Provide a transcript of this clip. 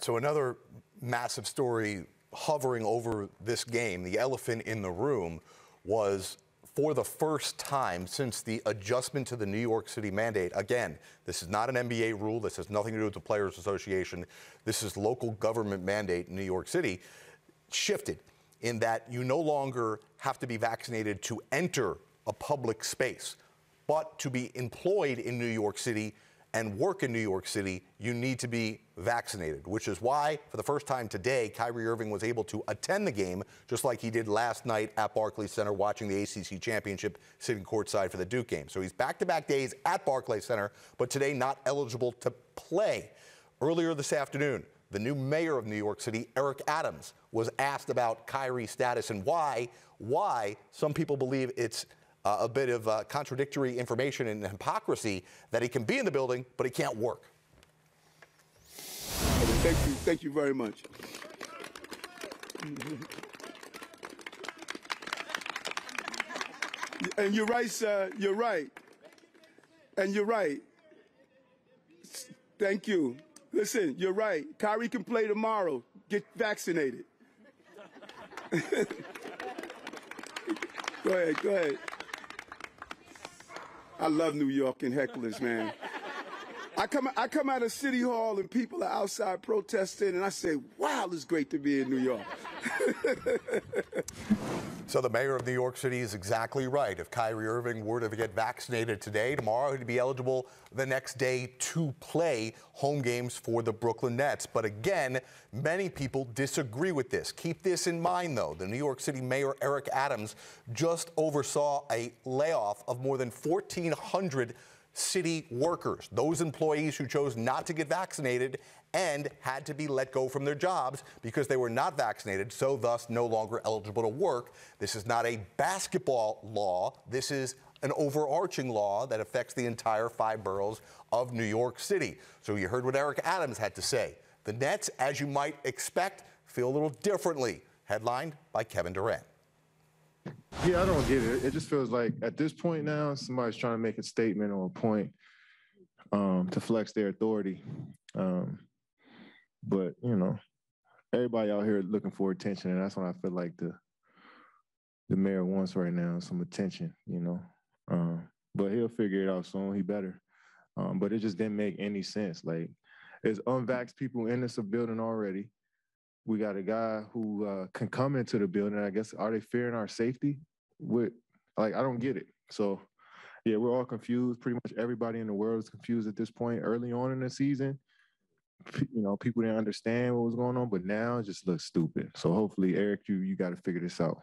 right, so another massive story hovering over this game, the elephant in the room, was for the first time since the adjustment to the New York City mandate. Again, this is not an NBA rule. This has nothing to do with the Players Association. This is local government mandate in New York City. Shifted in that you no longer have to be vaccinated to enter a public space, but to be employed in New York City and work in New York City, you need to be vaccinated, which is why, for the first time today, Kyrie Irving was able to attend the game, just like he did last night at Barclays Center watching the ACC Championship, sitting courtside for the Duke game. So he's back-to-back days at Barclays Center, but today not eligible to play. Earlier this afternoon, the new mayor of New York City, Eric Adams, was asked about Kyrie's status and why some people believe it's a bit of contradictory information and hypocrisy that he can be in the building, but he can't work. Thank you very much. And you're right, sir. You're right. And you're right. Thank you. Listen, you're right. Kyrie can play tomorrow. Get vaccinated. Go ahead. I love New York and hecklers, man. I come out of City Hall and people are outside protesting, and I say, wow, it's great to be in New York. So the mayor of New York City is exactly right. If Kyrie Irving were to get vaccinated today, tomorrow he'd be eligible the next day to play home games for the Brooklyn Nets. But again, many people disagree with this. Keep this in mind, though. The New York City Mayor Eric Adams just oversaw a layoff of more than 1,400 city workers, those employees who chose not to get vaccinated and had to be let go from their jobs because they were not vaccinated, so thus no longer eligible to work. This is not a basketball law. This is an overarching law that affects the entire 5 boroughs of New York City. So you heard what Eric Adams had to say. The Nets, as you might expect, feel a little differently. Headlined by Kevin Durant. Yeah, I don't get it. It just feels like at this point now, somebody's trying to make a statement or a point to flex their authority. But, you know, everybody out here looking for attention, and that's what I feel like the mayor wants right now, some attention, you know. But he'll figure it out soon. He better. But it just didn't make any sense. Like, there's unvaxxed people in this building already. We got a guy who can come into the building. I guess, are they fearing our safety? I don't get it. So, yeah, we're all confused. Pretty much everybody in the world is confused at this point. Early on in the season, you know, people didn't understand what was going on, but now it just looks stupid. So hopefully, Eric, you got to figure this out.